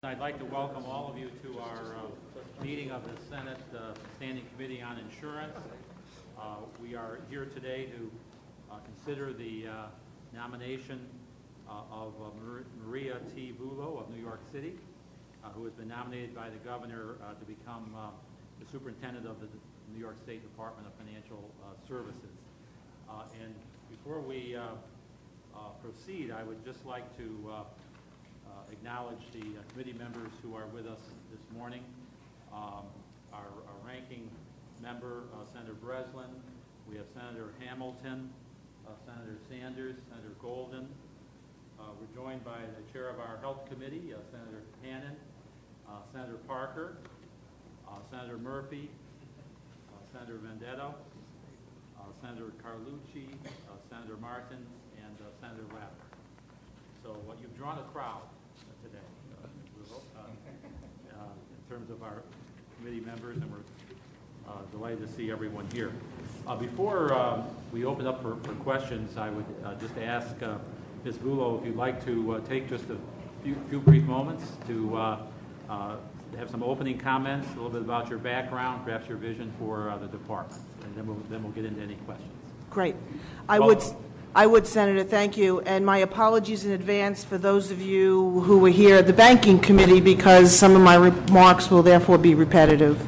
I'd like to welcome all of you to our meeting of the Senate Standing Committee on Insurance. We are here today to consider the nomination of Maria T. Vullo of New York City, who has been nominated by the governor to become the superintendent of the New York State Department of Financial Services. And before we proceed, I would just like to acknowledge the committee members who are with us this morning. Our ranking member, Senator Breslin. We have Senator Hamilton, Senator Sanders, Senator Golden. We're joined by the chair of our health committee, Senator Hannan, Senator Parker, Senator Murphy, Senator Vendetto, Senator Carlucci, Senator Martins, and Senator Lather. So you've drawn a crowd today in terms of our committee members, and we're delighted to see everyone here. Before we open up for questions, I would just ask Ms. Vullo if you'd like to take just a few brief moments to have some opening comments, a little bit about your background, perhaps your vision for the department, and then we'll get into any questions. Great. I would, Senator, thank you. And my apologies in advance for those of you who were here at the Banking Committee, because some of my remarks will therefore be repetitive.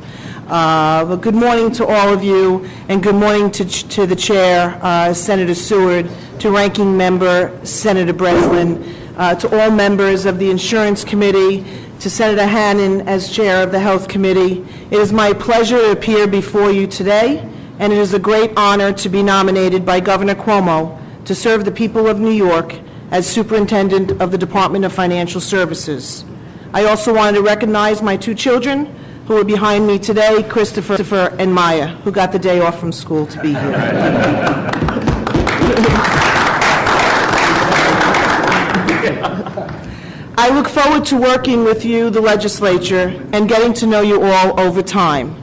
But good morning to all of you, and good morning to the Chair, Senator Seward, to Ranking Member Senator Breslin, to all members of the Insurance Committee, to Senator Hannan as Chair of the Health Committee. It is my pleasure to appear before you today, and it is a great honor to be nominated by Governor Cuomo to serve the people of New York as Superintendent of the Department of Financial Services. I also wanted to recognize my two children who are behind me today, Christopher and Maya, who got the day off from school to be here. I look forward to working with you, the legislature, and getting to know you all over time.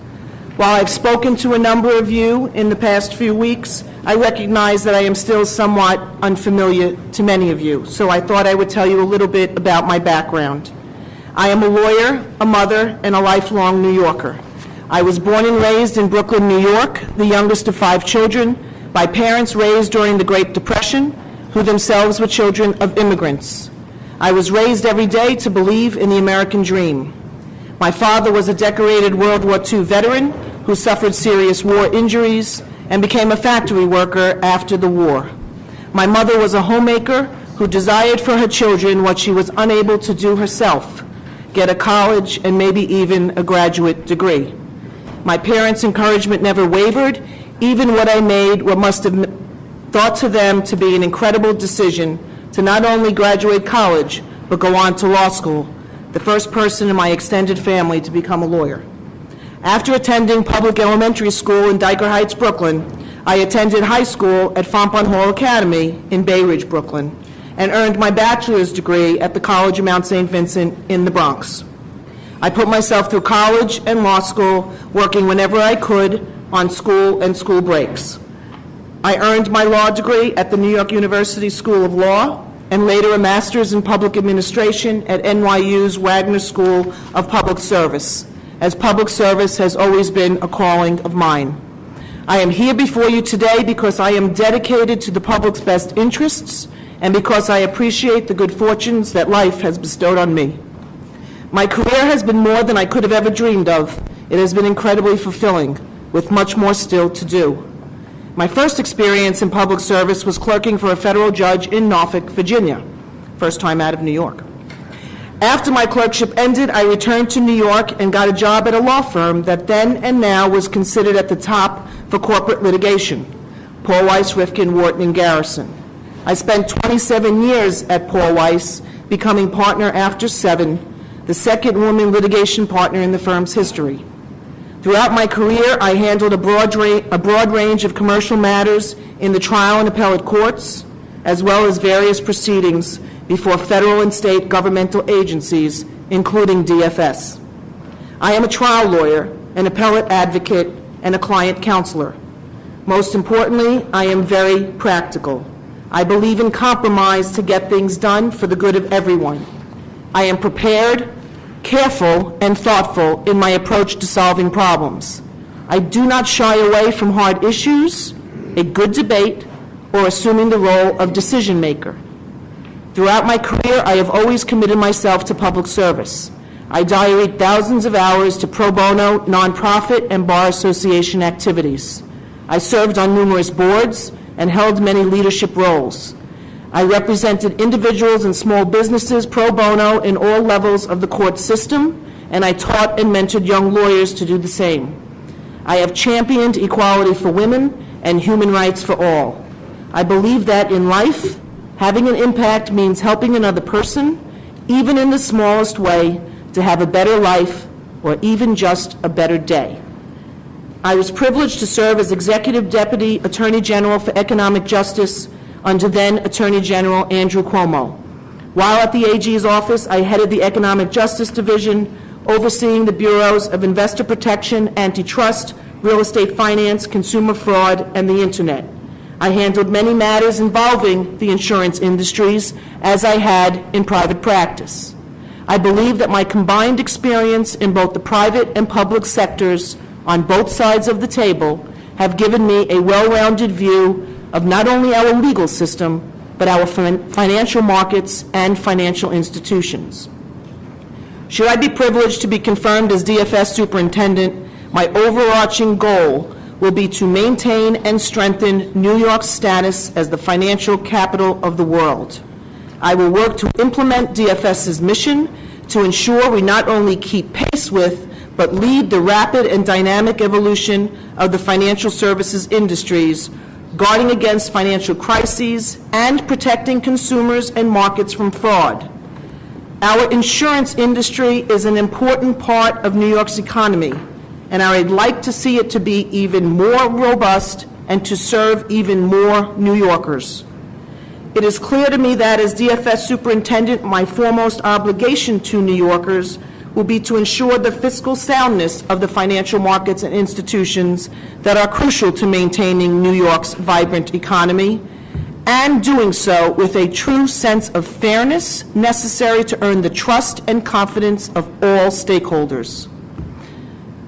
While I've spoken to a number of you in the past few weeks, I recognize that I am still somewhat unfamiliar to many of you, so I thought I would tell you a little bit about my background. I am a lawyer, a mother, and a lifelong New Yorker. I was born and raised in Brooklyn, New York, the youngest of 5 children, by parents raised during the Great Depression, who themselves were children of immigrants. I was raised every day to believe in the American dream. My father was a decorated World War II veteran who suffered serious war injuries and became a factory worker after the war. My mother was a homemaker who desired for her children what she was unable to do herself, get a college and maybe even a graduate degree. My parents' encouragement never wavered, even when I made what must have thought to them to be an incredible decision to not only graduate college, but go on to law school, the first person in my extended family to become a lawyer. After attending public elementary school in Dyker Heights, Brooklyn, I attended high school at Fompon Hall Academy in Bay Ridge, Brooklyn, and earned my bachelor's degree at the College of Mount St. Vincent in the Bronx. I put myself through college and law school, working whenever I could on school and school breaks. I earned my law degree at the New York University School of Law, and later a master's in public administration at NYU's Wagner School of Public Service, as public service has always been a calling of mine. I am here before you today because I am dedicated to the public's best interests and because I appreciate the good fortunes that life has bestowed on me. My career has been more than I could have ever dreamed of. It has been incredibly fulfilling, with much more still to do. My first experience in public service was clerking for a federal judge in Norfolk, Virginia, first time out of New York. After my clerkship ended, I returned to New York and got a job at a law firm that then and now was considered at the top for corporate litigation, Paul Weiss, Rifkin, Wharton, and Garrison. I spent 27 years at Paul Weiss, becoming partner after 7, the second woman litigation partner in the firm's history. Throughout my career, I handled a broad range of commercial matters in the trial and appellate courts, as well as various proceedings before federal and state governmental agencies, including DFS. I am a trial lawyer, an appellate advocate, and a client counselor. Most importantly, I am very practical. I believe in compromise to get things done for the good of everyone. I am prepared, careful and thoughtful in my approach to solving problems. I do not shy away from hard issues, a good debate, or assuming the role of decision maker. Throughout my career, I have always committed myself to public service. I diaried thousands of hours to pro bono, nonprofit, and bar association activities. I served on numerous boards and held many leadership roles. I represented individuals and small businesses pro bono in all levels of the court system, and I taught and mentored young lawyers to do the same. I have championed equality for women and human rights for all. I believe that in life, having an impact means helping another person, even in the smallest way, to have a better life or even just a better day. I was privileged to serve as Executive Deputy Attorney General for Economic Justice under then Attorney General Andrew Cuomo. While at the AG's office, I headed the Economic Justice Division, overseeing the bureaus of investor protection, antitrust, real estate finance, consumer fraud, and the Internet. I handled many matters involving the insurance industries, as I had in private practice. I believe that my combined experience in both the private and public sectors on both sides of the table have given me a well-rounded view of not only our legal system, but our financial markets and financial institutions. Should I be privileged to be confirmed as DFS Superintendent, my overarching goal will be to maintain and strengthen New York's status as the financial capital of the world. I will work to implement DFS's mission to ensure we not only keep pace with, but lead the rapid and dynamic evolution of the financial services industries, guarding against financial crises and protecting consumers and markets from fraud. Our insurance industry is an important part of New York's economy, and I would like to see it to be even more robust and to serve even more New Yorkers. It is clear to me that as DFS Superintendent, my foremost obligation to New Yorkers will be to ensure the fiscal soundness of the financial markets and institutions that are crucial to maintaining New York's vibrant economy, and doing so with a true sense of fairness necessary to earn the trust and confidence of all stakeholders.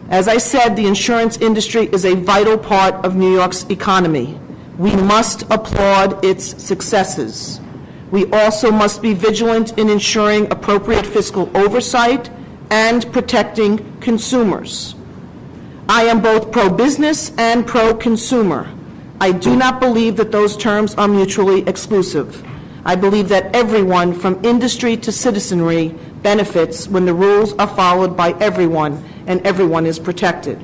As I said, the insurance industry is a vital part of New York's economy. We must applaud its successes. We also must be vigilant in ensuring appropriate fiscal oversight and protecting consumers. I am both pro-business and pro-consumer. I do not believe that those terms are mutually exclusive. I believe that everyone, from industry to citizenry, benefits when the rules are followed by everyone and everyone is protected.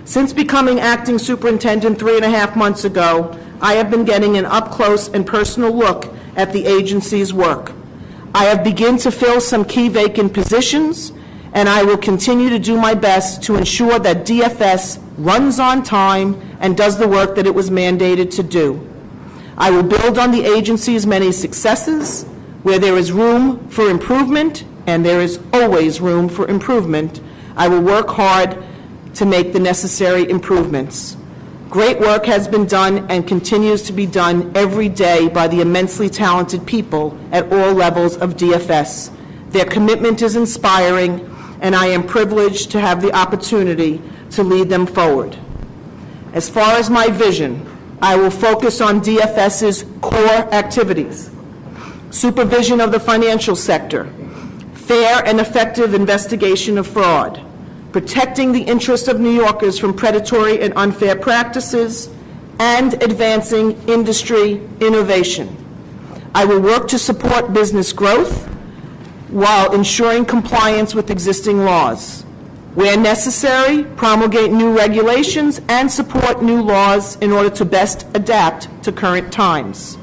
Since becoming acting superintendent 3.5 months ago, I have been getting an up-close and personal look at the agency's work. I have begun to fill some key vacant positions, and I will continue to do my best to ensure that DFS runs on time and does the work that it was mandated to do. I will build on the agency's many successes. Where there is room for improvement, and there is always room for improvement, I will work hard to make the necessary improvements. Great work has been done and continues to be done every day by the immensely talented people at all levels of DFS. Their commitment is inspiring, and I am privileged to have the opportunity to lead them forward. As far as my vision, I will focus on DFS's core activities: supervision of the financial sector, fair and effective investigation of fraud, protecting the interests of New Yorkers from predatory and unfair practices, and advancing industry innovation. I will work to support business growth while ensuring compliance with existing laws. Where necessary, promulgate new regulations and support new laws in order to best adapt to current times.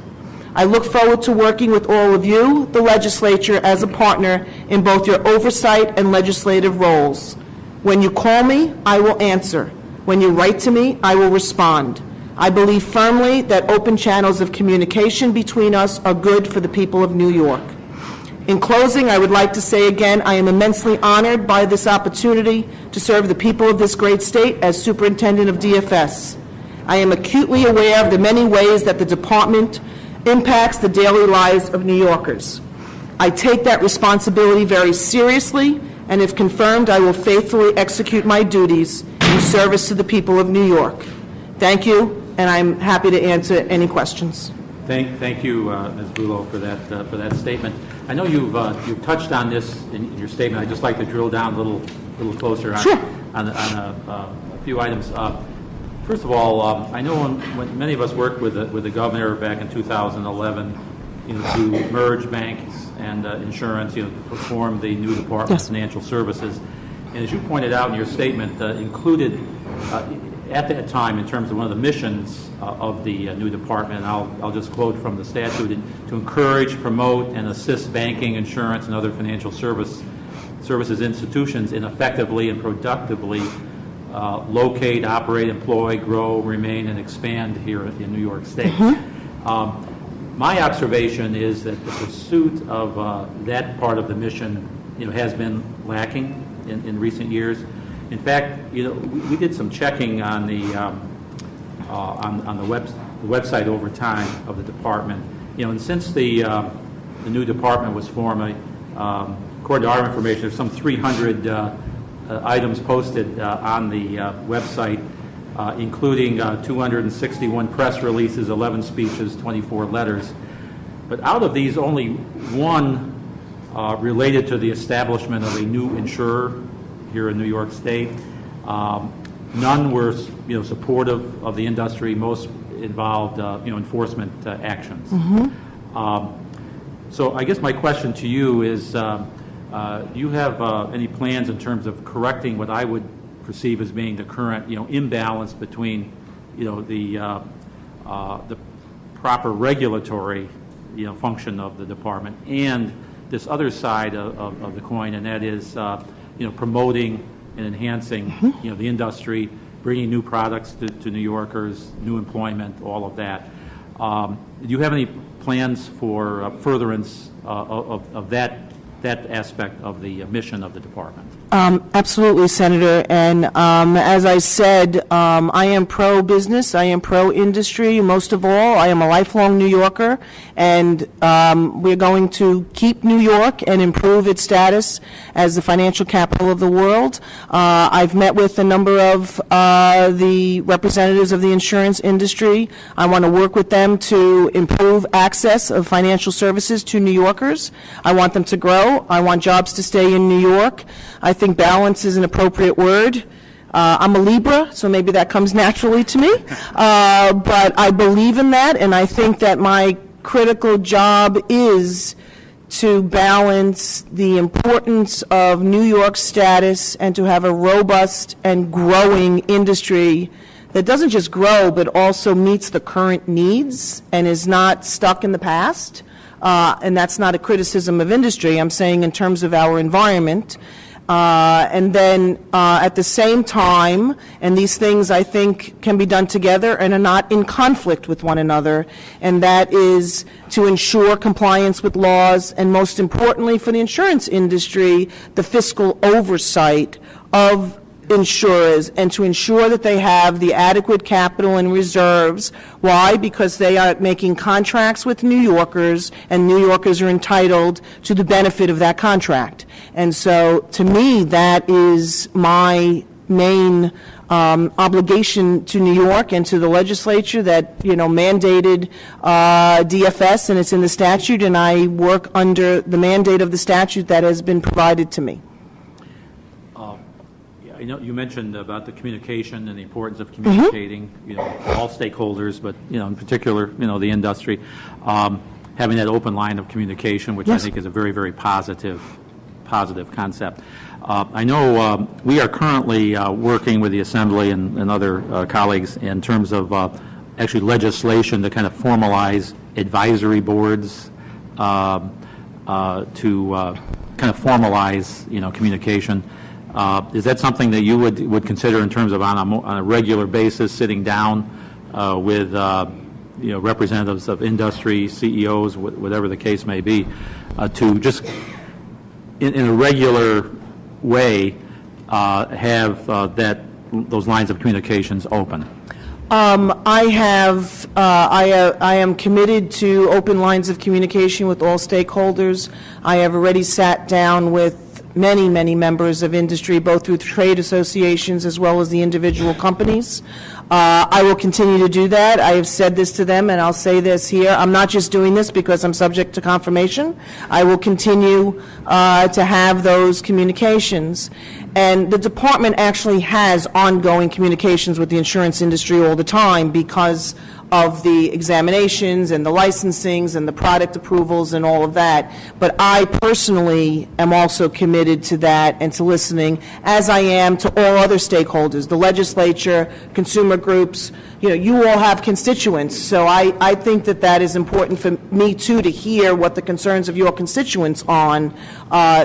I look forward to working with all of you, the legislature, as a partner in both your oversight and legislative roles. When you call me, I will answer. When you write to me, I will respond. I believe firmly that open channels of communication between us are good for the people of New York. In closing, I would like to say again, I am immensely honored by this opportunity to serve the people of this great state as superintendent of DFS. I am acutely aware of the many ways that the department impacts the daily lives of New Yorkers. I take that responsibility very seriously, and if confirmed, I will faithfully execute my duties in service to the people of New York. Thank you, and I'm happy to answer any questions. Thank you, Ms. Bulow, for that statement. I know you've touched on this in your statement. I'd just like to drill down a little closer on, Sure. on a few items. First of all, I know when many of us worked with the governor back in 2011, to merge banks and insurance, to form the new Department of Financial Services. And as you pointed out in your statement, included at that time in terms of one of the missions of the new department, and I'll just quote from the statute, to encourage, promote, and assist banking, insurance, and other financial services institutions in effectively and productively locate, operate, employ, grow, remain, and expand here in New York State. My observation is that the pursuit of that part of the mission, has been lacking in recent years. In fact, we did some checking on the website over time of the department. And since the new department was formed, according to our information, there's some 300 items posted on the website, including 261 press releases, 11 speeches, 24 letters. But out of these, only one related to the establishment of a new insurer here in New York State. None were, supportive of the industry. Most involved, enforcement actions. So I guess my question to you is, do you have any plans in terms of correcting what I would perceive as being the current, imbalance between, the proper regulatory, function of the department and this other side of the coin, and that is, promoting and enhancing, the industry, bringing new products to New Yorkers, new employment, all of that. Do you have any plans for furtherance of that aspect of the mission of the department? Absolutely, Senator. And as I said, I am pro-business. I am pro-industry. Most of all, I am a lifelong New Yorker, and we're going to keep New York and improve its status as the financial capital of the world. I've met with a number of the representatives of the insurance industry. I want to work with them to improve access of financial services to New Yorkers. I want them to grow. I want jobs to stay in New York. I think balance is an appropriate word. I'm a Libra, so maybe that comes naturally to me. But I believe in that, and I think that my critical job is to balance the importance of New York's status and to have a robust and growing industry that doesn't just grow, but also meets the current needs and is not stuck in the past. And that's not a criticism of industry. I'm saying in terms of our environment. And then at the same time, and these things I think can be done together and are not in conflict with one another, and that is to ensure compliance with laws, and most importantly for the insurance industry, the fiscal oversight of insurers, and to ensure that they have the adequate capital and reserves. Why? Because they are making contracts with New Yorkers, and New Yorkers are entitled to the benefit of that contract. And so, to me, that is my main obligation to New York and to the legislature that, mandated DFS, and it's in the statute, and I work under the mandate of the statute that has been provided to me. I know you mentioned about the communication and the importance of communicating, all stakeholders, but, in particular, the industry, having that open line of communication, which I think is a very, very positive concept. I know we are currently working with the Assembly and other colleagues in terms of actually legislation to kind of formalize advisory boards to kind of formalize, communication. Is that something that you would consider in terms of on a regular basis sitting down with representatives of industry, CEOs, whatever the case may be, to just in a regular way have those lines of communications open? I am committed to open lines of communication with all stakeholders. I have already sat down with many members of industry, both through trade associations as well as the individual companies. I will continue to do that. I have said this to them, and I'll say this here. I'm not just doing this because I'm subject to confirmation. I will continue to have those communications. And the department actually has ongoing communications with the insurance industry all the time because of the examinations and the licensings and the product approvals and all of that. But I personally am also committed to that and to listening, as I am to all other stakeholders, the legislature, consumer groups. You know, you all have constituents, so I think that that is important for me, too, to hear what the concerns of your constituents on.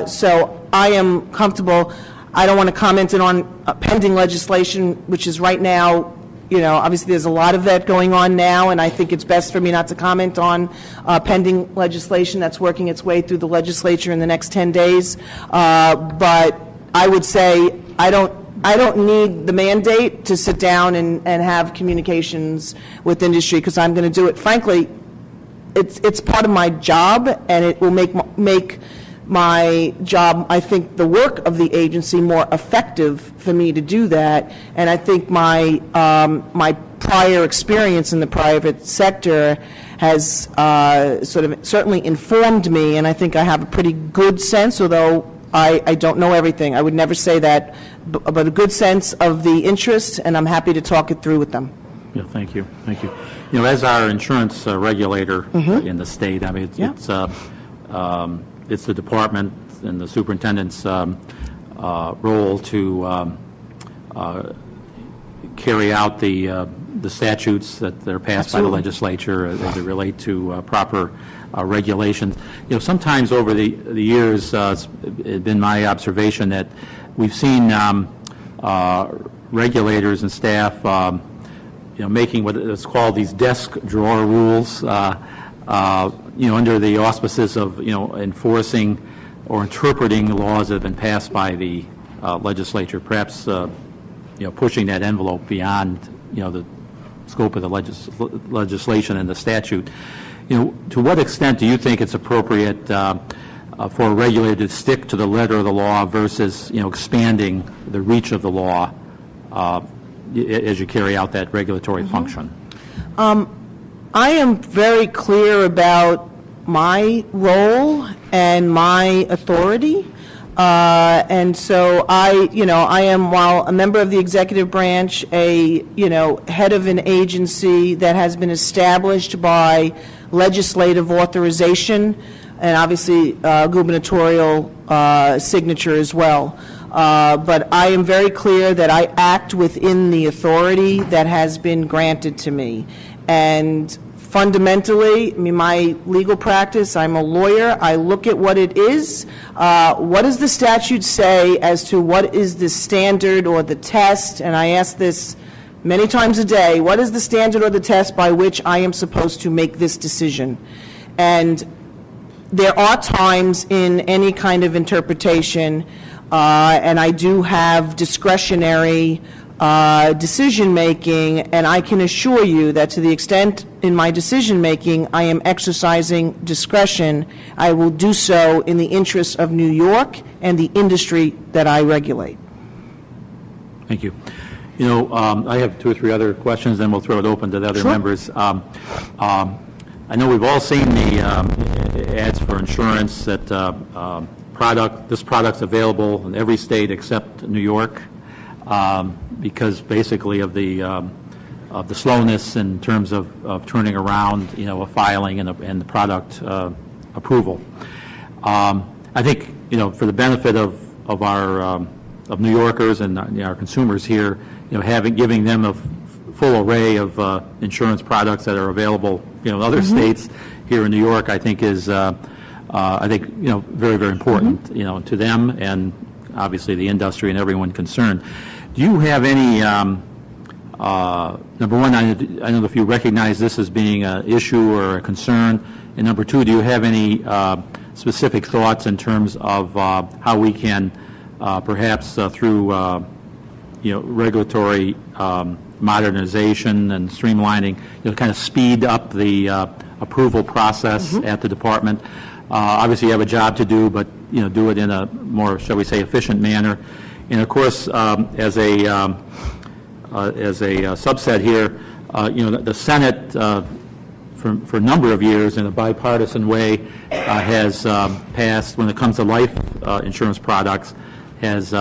So I am comfortable. I don't want to comment on pending legislation, which is right now, you know, obviously there's a lot of that going on now, and I think it's best for me not to comment on pending legislation that's working its way through the legislature in the next 10 days. But I would say I don't need the mandate to sit down and have communications with industry, because I'm going to do it. Frankly, it's part of my job, and it will make my job, I think, the work of the agency more effective for me to do that. And I think my my prior experience in the private sector has sort of certainly informed me, and I think I have a pretty good sense, although I don't know everything. I would never say that, but a good sense of the interest, and I'm happy to talk it through with them. Yeah, thank you. Thank you. You know, as our insurance regulator in the state, I mean, it's the department and the superintendent's role to carry out the statutes that are passed by the legislature as it relate to proper regulations. You know, sometimes over the years, it's been my observation that we've seen regulators and staff, you know, making what is called these desk drawer rules. You know, under the auspices of, you know, enforcing or interpreting laws that have been passed by the legislature, perhaps, you know, pushing that envelope beyond, you know, the scope of the legislation and the statute. You know, to what extent do you think it's appropriate for a regulator to stick to the letter of the law versus, you know, expanding the reach of the law as you carry out that regulatory function? I am very clear about my role and my authority, and so I am, while a member of the executive branch, a, you know, head of an agency that has been established by legislative authorization and obviously gubernatorial signature as well. But I am very clear that I act within the authority that has been granted to me. And fundamentally, I mean, my legal practice, I'm a lawyer. I look at what it is. What does the statute say as to what is the standard or the test? And I ask this many times a day. What is the standard or the test by which I am supposed to make this decision? And there are times in any kind of interpretation, and I do have discretionary decision-making, and I can assure you that to the extent in my decision-making I am exercising discretion, I will do so in the interests of New York and the industry that I regulate. Thank you. You know, I have 2 or 3 other questions, then we'll throw it open to the other members. I know we've all seen the ads for insurance that this product's available in every state except New York. Because basically of the slowness in terms of turning around, you know, a filing and the product approval. I think, you know, for the benefit of our of New Yorkers and our consumers here, you know, giving them a full array of insurance products that are available, you know, in other states here in New York, I think is I think, you know, very, very important, you know, to them and obviously the industry and everyone concerned. Do you have any, number one, I don't know if you recognize this as being an issue or a concern, and number 2, do you have any specific thoughts in terms of how we can perhaps through, you know, regulatory modernization and streamlining, you know, kind of speed up the approval process at the department? Obviously, you have a job to do, but, do it in a more, shall we say, efficient manner. And of course, as a subset here, the Senate, for a number of years in a bipartisan way, has passed, when it comes to life insurance products, has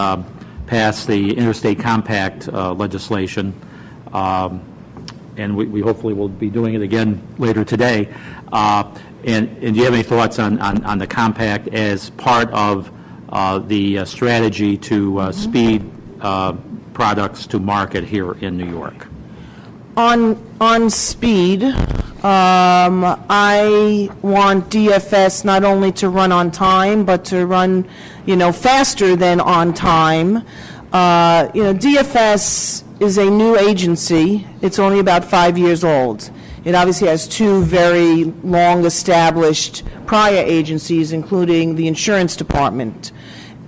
passed the Interstate Compact legislation, and we hopefully will be doing it again later today. And do you have any thoughts on the compact as part of the strategy to speed products to market here in New York? On speed, I want DFS not only to run on time, but to run, faster than on time. DFS is a new agency. It's only about 5 years old. It obviously has two very long-established prior agencies, including the insurance department.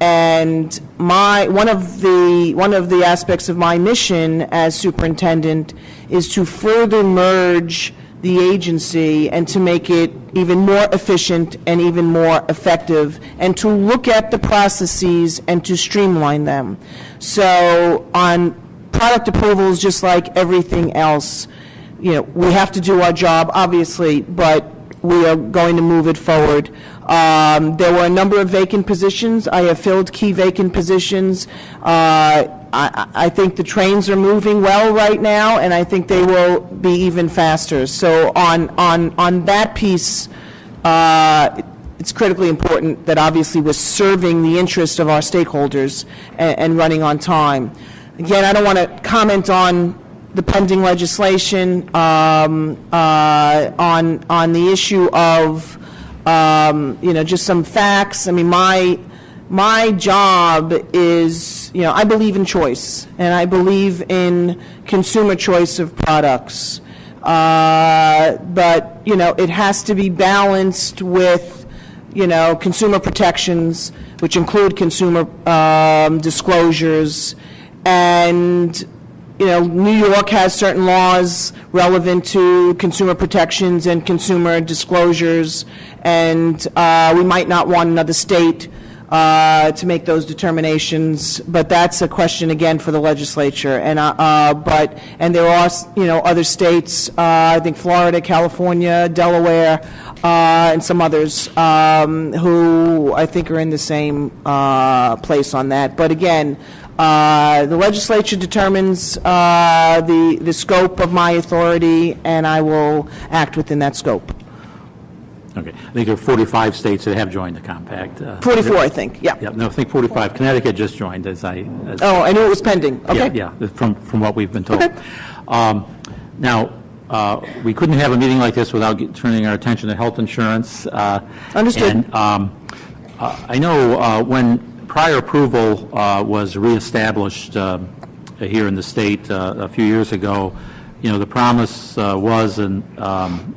And one of the aspects of my mission as superintendent is to further merge the agency and to make it even more efficient and even more effective, and to look at the processes and to streamline them. So on product approvals, just like everything else, we have to do our job, obviously, but we are going to move it forward. There were a number of vacant positions. I have filled key vacant positions. I think the trains are moving well right now, and I think they will be even faster. So on that piece, it's critically important that obviously we're serving the interest of our stakeholders and running on time. Again, I don't want to comment on the pending legislation on the issue of just some facts. I mean, my job is, I believe in choice, and I believe in consumer choice of products. But it has to be balanced with consumer protections, which include consumer disclosures, and New York has certain laws relevant to consumer protections and consumer disclosures, and we might not want another state to make those determinations, but that's a question again for the legislature. And there are other states, I think Florida, California, Delaware, and some others who I think are in the same place on that. But again, the legislature determines the scope of my authority, and I will act within that scope. Okay. I think there are 45 states that have joined the compact. 44, I think. Yeah. Yeah. No, I think 45. Connecticut just joined, oh, I knew it was pending. Okay. Yeah. From what we've been told. Okay. Now, we couldn't have a meeting like this without turning our attention to health insurance. Understood. And I know when prior approval was reestablished here in the state a few years ago, the promise was, and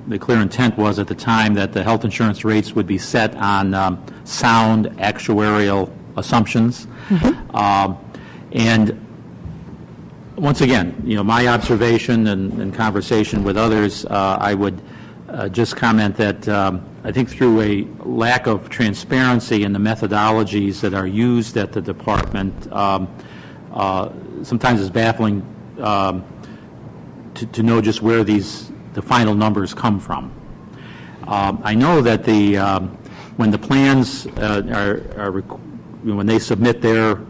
the clear intent was at the time, that the health insurance rates would be set on sound actuarial assumptions. Mm-hmm. And once again, my observation and conversation with others, I would just comment that I think through a lack of transparency in the methodologies that are used at the department, sometimes it's baffling to know just where the final numbers come from. I know that when the plans when they submit their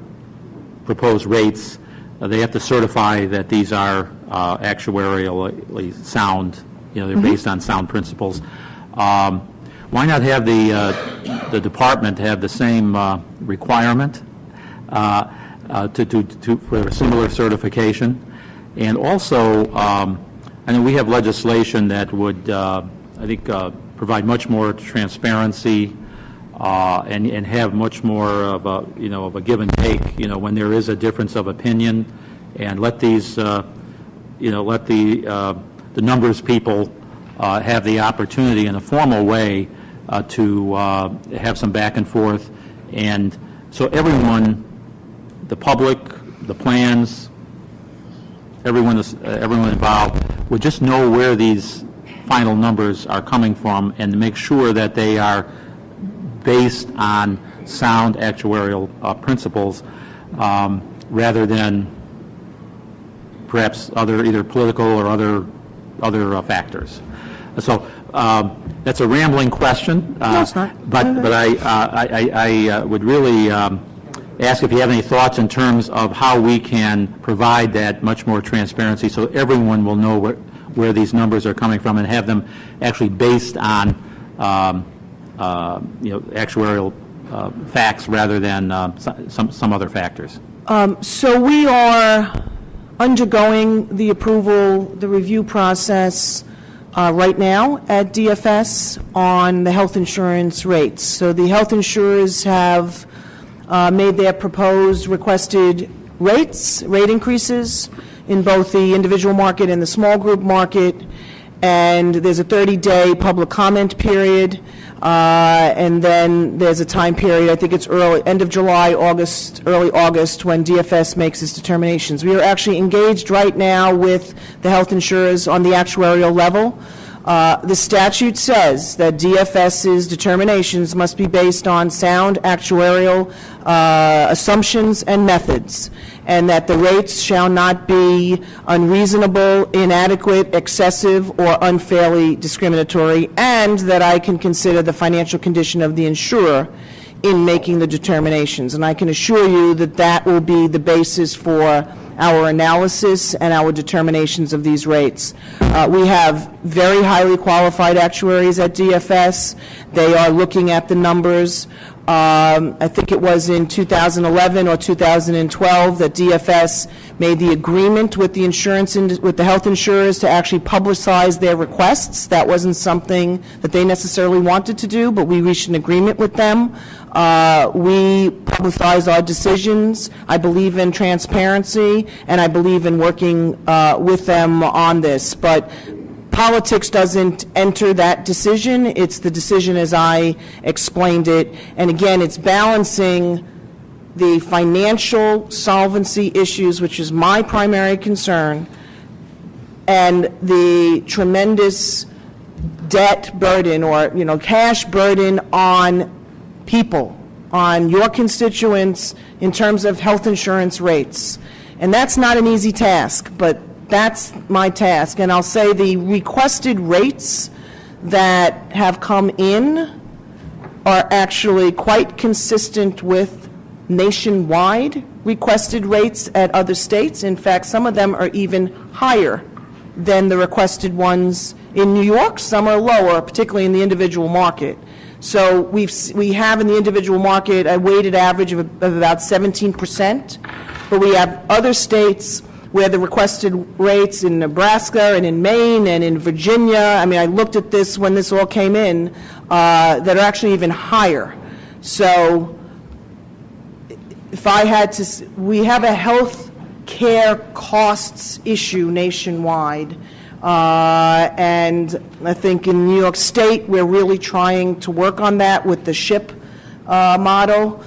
proposed rates, they have to certify that these are actuarially sound. They're mm-hmm. based on sound principles. Why not have the department have the same requirement for a similar certification? And also, I know we have legislation that would, I think, provide much more transparency and have much more of a, of a give and take, when there is a difference of opinion, and let these, let the numbers people have the opportunity in a formal way to have some back and forth, and so everyone, the public, the plans, everyone involved would just know where these final numbers are coming from, and to make sure that they are based on sound actuarial principles rather than perhaps either political or other factors. So that's a rambling question. No, it's not. But I would really ask if you have any thoughts in terms of how we can provide that much more transparency so everyone will know where these numbers are coming from and have them actually based on actuarial facts rather than some other factors. So we are undergoing the review process right now at DFS on the health insurance rates. So the health insurers have made their proposed requested rate increases in both the individual market and the small group market, and there's a 30-day public comment period, and then there's a time period, I think it's end of July, early August, when DFS makes its determinations. We are actually engaged right now with the health insurers on the actuarial level. The statute says that DFS's determinations must be based on sound actuarial assumptions and methods, and that the rates shall not be unreasonable, inadequate, excessive, or unfairly discriminatory, and that I can consider the financial condition of the insurer in making the determinations. And I can assure you that that will be the basis for our analysis and our determinations of these rates. We have very highly qualified actuaries at DFS. They are looking at the numbers. I think it was in 2011 or 2012 that DFS made the agreement with the health insurers to actually publicize their requests. That wasn't something that they necessarily wanted to do, but we reached an agreement with them. We publicize our decisions. I believe in transparency, and I believe in working with them on this. But politics doesn't enter that decision. It's the decision as I explained it. And again, it's balancing the financial solvency issues, which is my primary concern, and the tremendous debt burden or, cash burden on people, on your constituents in terms of health insurance rates. And that's not an easy task, but that's my task. And I'll say the requested rates that have come in are actually quite consistent with nationwide requested rates at other states. In fact, some of them are even higher than the requested ones in New York. Some are lower, particularly in the individual market. So we have in the individual market a weighted average of about 17%, but we have other states where the requested rates in Nebraska and in Maine and in Virginia, I looked at this when this all came in, that are actually even higher. So if I had to, we have a health care costs issue nationwide. And I think in New York State, we're really trying to work on that with the SHIP model,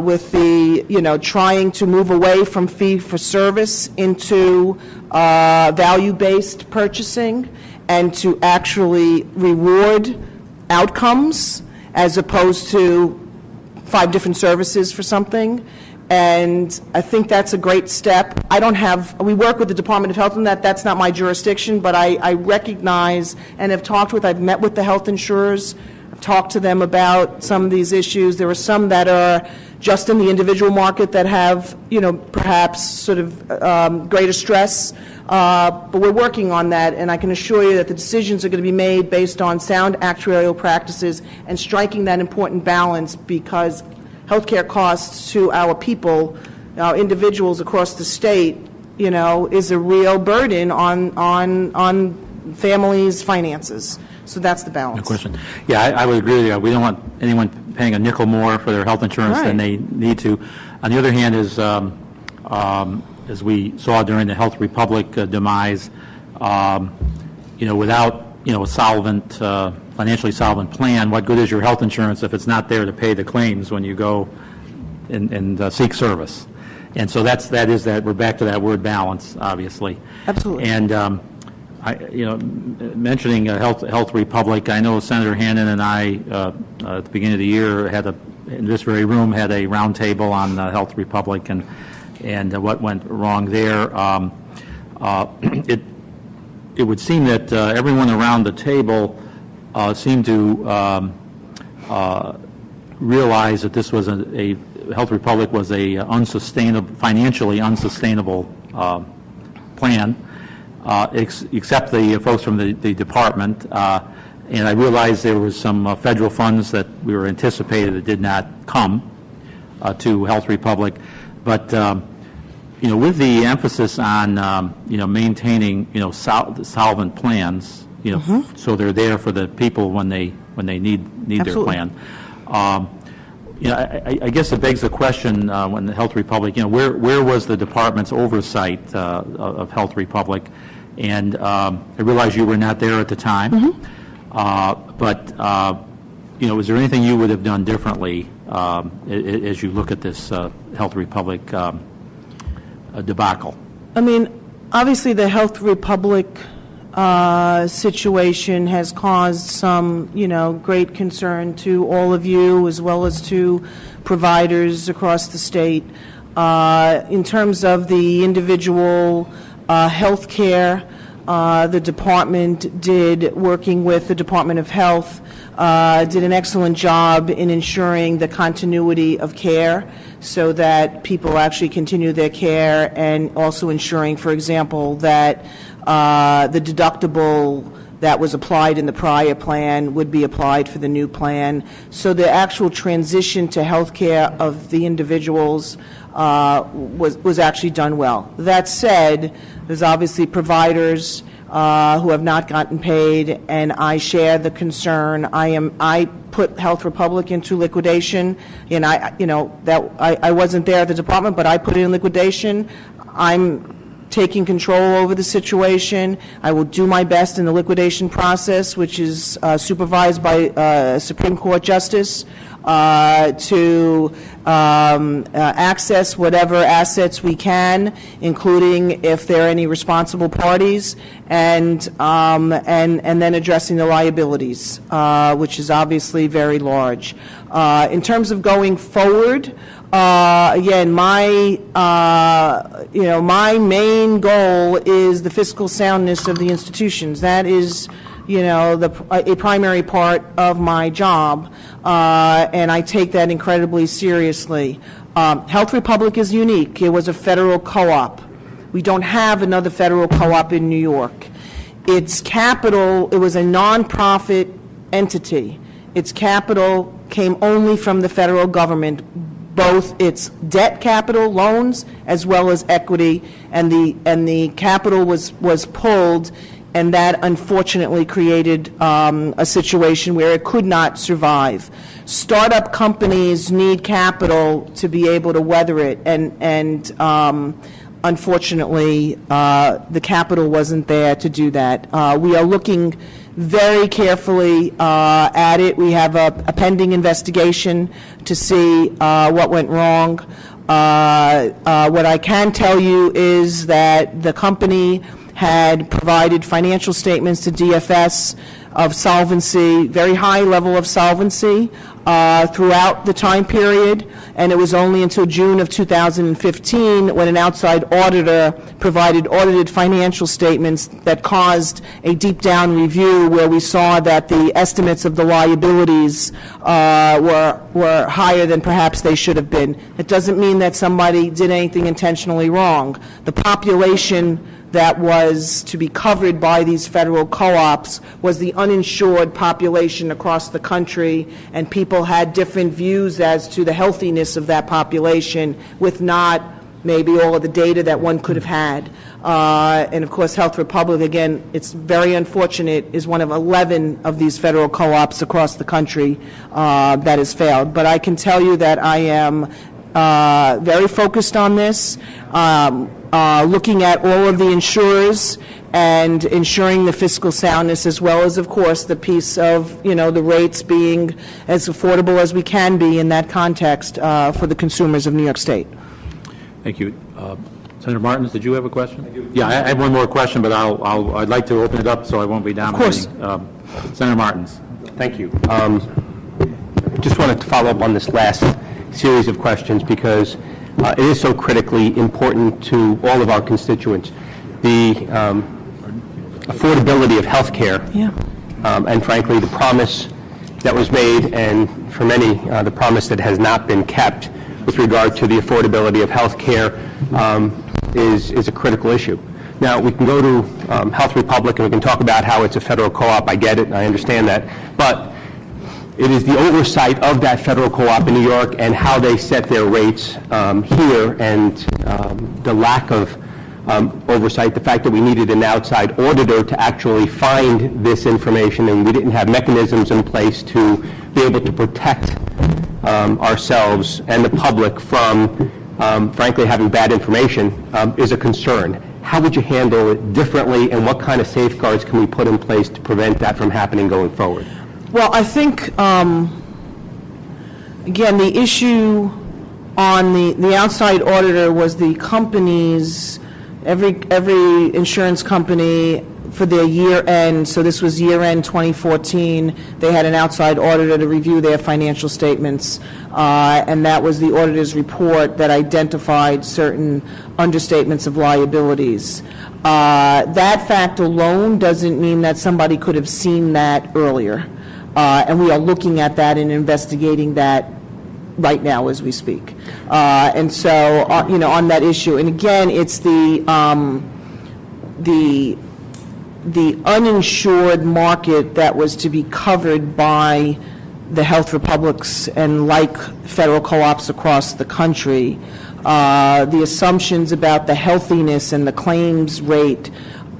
with the, trying to move away from fee-for-service into value-based purchasing and to actually reward outcomes as opposed to 5 different services for something. And I think that's a great step. We work with the Department of Health on that. That's not my jurisdiction, but I recognize and I've met with the health insurers. I've talked to them about some of these issues. There are some that are just in the individual market that have, perhaps sort of greater stress. But we're working on that, and I can assure you that the decisions are going to be made based on sound actuarial practices and striking that important balance, because healthcare costs to our people, our individuals across the state, is a real burden on families' finances. So that's the balance. No question. Yeah, I would agree with you. We don't want anyone paying a nickel more for their health insurance than they need to. On the other hand, as we saw during the Health Republic demise, without a solvent, financially solvent plan, what good is your health insurance if it's not there to pay the claims when you go and seek service? And so that is that we're back to that word balance, obviously. Absolutely. And mentioning Health Republic, I know Senator Hannan and I, at the beginning of the year, in this very room, had a roundtable on Health Republic and what went wrong there. It would seem that everyone around the table seemed to realize that this was a Health Republic was a financially unsustainable plan, except the folks from the department. And I realized there was some federal funds that we were anticipated that did not come to Health Republic. But with the emphasis on maintaining solvent plans, so they're there for the people when they need their plan. I guess it begs the question when the Health Republic, where was the department's oversight of Health Republic? And I realize you were not there at the time, but is there anything you would have done differently as you look at this Health Republic debacle? I mean, obviously the Health Republic situation has caused some, great concern to all of you as well as to providers across the state. In terms of the individual health care, the department working with the Department of Health, did an excellent job in ensuring the continuity of care so that people actually continue their care, and also ensuring, for example, that the deductible that was applied in the prior plan would be applied for the new plan. So the actual transition to health care of the individuals was actually done well. That said, there's obviously providers who have not gotten paid, and I share the concern. I put Health Republic into liquidation, and I wasn't there at the department, but I put it in liquidation. I'm taking control over the situation. I will do my best in the liquidation process, which is supervised by a Supreme Court justice, to access whatever assets we can, including if there are any responsible parties, and then addressing the liabilities, which is obviously very large. In terms of going forward, again, my main goal is the fiscal soundness of the institutions. That is, a primary part of my job, and I take that incredibly seriously. Health Republic is unique. It was a federal co-op. We don't have another federal co-op in New York. Its capital, it was a nonprofit entity. Its capital came only from the federal government, both its debt capital, loans, as well as equity, and the capital was pulled, and that unfortunately created a situation where it could not survive. Startup companies need capital to be able to weather it, and unfortunately the capital wasn't there to do that. We are looking very carefully at it. We have a pending investigation to see what went wrong. What I can tell you is that the company had provided financial statements to DFS of solvency, very high level of solvency throughout the time period, and it was only until June of 2015 when an outside auditor provided audited financial statements that caused a deep down review where we saw that the estimates of the liabilities were higher than perhaps they should have been. It doesn't mean that somebody did anything intentionally wrong. The population that was to be covered by these federal co-ops was the uninsured population across the country, and people had different views as to the healthiness of that population with not maybe all of the data that one could have had. And of course, Health Republic, again, it's very unfortunate, is one of 11 of these federal co-ops across the country that has failed. But I can tell you that I am very focused on this, looking at all of the insurers and ensuring the fiscal soundness, as well as, of course, the piece of, the rates being as affordable as we can be in that context for the consumers of New York State. Thank you. Senator Martins, did you have a question? Yeah, I have one more question, but I'd like to open it up so I won't be dominating. Of Senator Martins. Thank you. Just wanted to follow up on this last series of questions because it is so critically important to all of our constituents. The affordability of health care, and frankly, the promise that was made, and for many, the promise that has not been kept with regard to the affordability of health care is a critical issue. Now, we can go to Health Republic and we can talk about how it's a federal co-op. I get it, I understand that. But it is the oversight of that federal co-op in New York and how they set their rates here, and the lack of oversight, the fact that we needed an outside auditor to actually find this information, and we didn't have mechanisms in place to be able to protect ourselves and the public from, frankly, having bad information is a concern. How would you handle it differently, and what kind of safeguards can we put in place to prevent that from happening going forward? Well, I think, again, the issue on the outside auditor was the companies, every insurance company for their year end, so this was year end 2014, they had an outside auditor to review their financial statements, and that was the auditor's report that identified certain understatements of liabilities. That fact alone doesn't mean that somebody could have seen that earlier, and we are looking at that and investigating that right now as we speak. And so, on that issue, and again, it's the uninsured market that was to be covered by the health republics and like federal co-ops across the country. The assumptions about the healthiness and the claims rate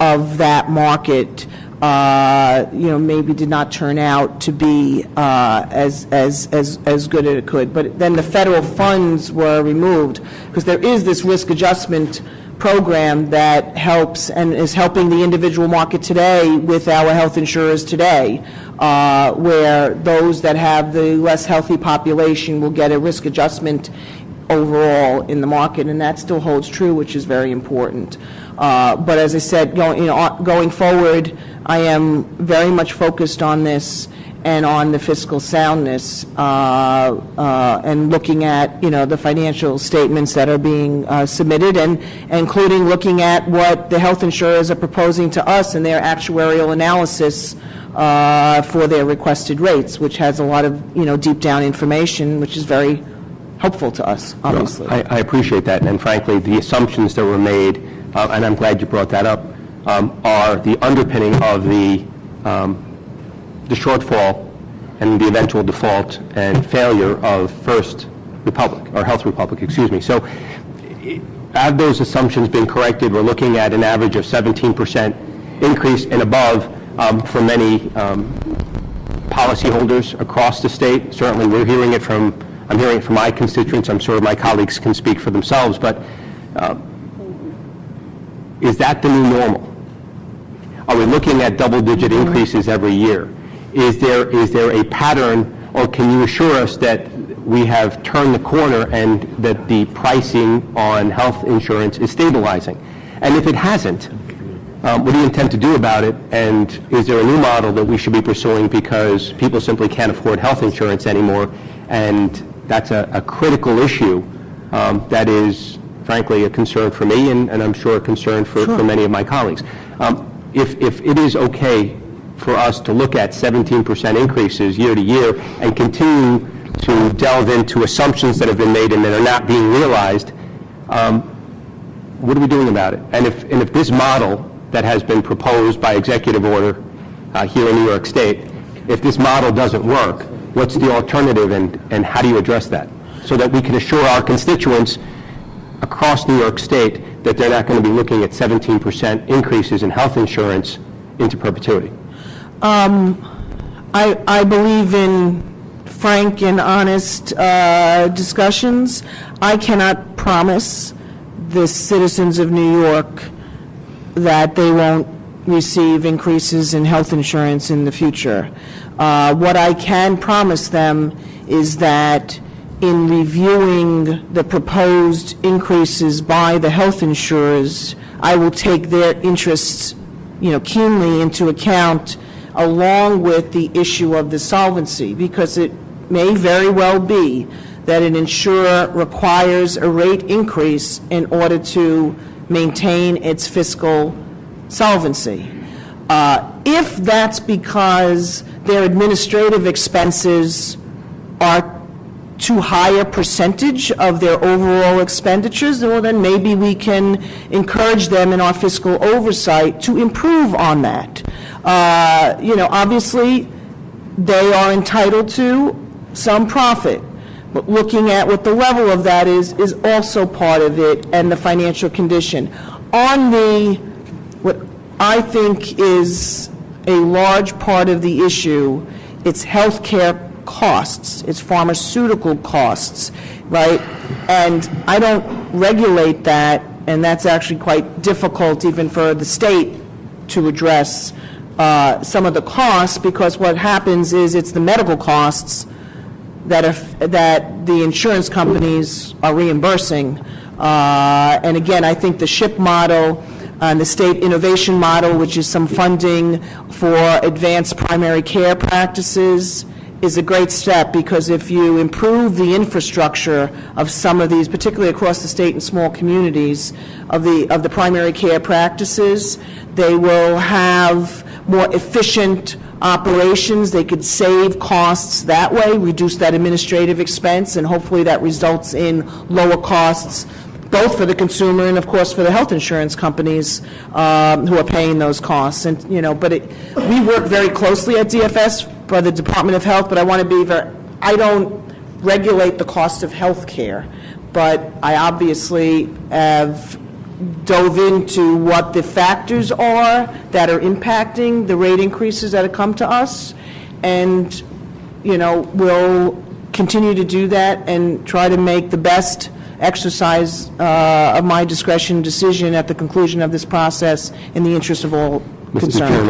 of that market, maybe did not turn out to be as good as it could. But then the federal funds were removed because there is this risk adjustment program that helps and is helping the individual market today with our health insurers today, where those that have the less healthy population will get a risk adjustment overall in the market, and that still holds true, which is very important. But as I said, going forward, I am very much focused on this and on the fiscal soundness, and looking at the financial statements that are being submitted, and including looking at what the health insurers are proposing to us in their actuarial analysis for their requested rates, which has a lot of deep down information, which is very helpful to us, obviously. Well, I appreciate that, and frankly, the assumptions that were made, and I'm glad you brought that up, are the underpinning of the shortfall and the eventual default and failure of First Republic, or Health Republic, excuse me. So have those assumptions been corrected? We're looking at an average of 17% increase and above for many policyholders across the state. Certainly I'm hearing it from my constituents. I'm sure my colleagues can speak for themselves, but is that the new normal? Are we looking at double-digit increases every year? Is there a pattern, or can you assure us that we have turned the corner and that the pricing on health insurance is stabilizing? And if it hasn't, what do you intend to do about it? And is there a new model that we should be pursuing because people simply can't afford health insurance anymore? And that's a critical issue that is, frankly, a concern for me, and I'm sure a concern for many of my colleagues. If it is okay for us to look at 17% increases year to year and continue to delve into assumptions that have been made and that are not being realized, what are we doing about it? And if this model that has been proposed by executive order here in New York State, if this model doesn't work, what's the alternative, and how do you address that? So that we can assure our constituents across New York State that they're not going to be looking at 17% increases in health insurance into perpetuity. I believe in frank and honest discussions. I cannot promise the citizens of New York that they won't receive increases in health insurance in the future. What I can promise them is that in reviewing the proposed increases by the health insurers, I will take their interests, keenly into account, along with the issue of the solvency, because it may very well be that an insurer requires a rate increase in order to maintain its fiscal solvency. If that's because their administrative expenses are too high a percentage of their overall expenditures, well, then maybe we can encourage them in our fiscal oversight to improve on that. Obviously, they are entitled to some profit, but looking at what the level of that is also part of it, and the financial condition. On what I think is a large part of the issue, it's health care costs, it's pharmaceutical costs, right? And I don't regulate that, and that's actually quite difficult even for the state to address some of the costs, because what happens is it's the medical costs that the insurance companies are reimbursing. And again, I think the SHIP model and the state innovation model, which is some funding for advanced primary care practices, is a great step, because if you improve the infrastructure of some of these, particularly across the state and small communities, of the primary care practices, they will have more efficient operations. They could save costs that way, reduce that administrative expense, and hopefully that results in lower costs, both for the consumer and, of course, for the health insurance companies who are paying those costs. And but we work very closely at DFS for the Department of Health. But I want to be I don't regulate the cost of health care, but I obviously have dove into what the factors are that are impacting the rate increases that have come to us, and we'll continue to do that and try to make the best exercise of my discretion decision at the conclusion of this process in the interest of all concerned.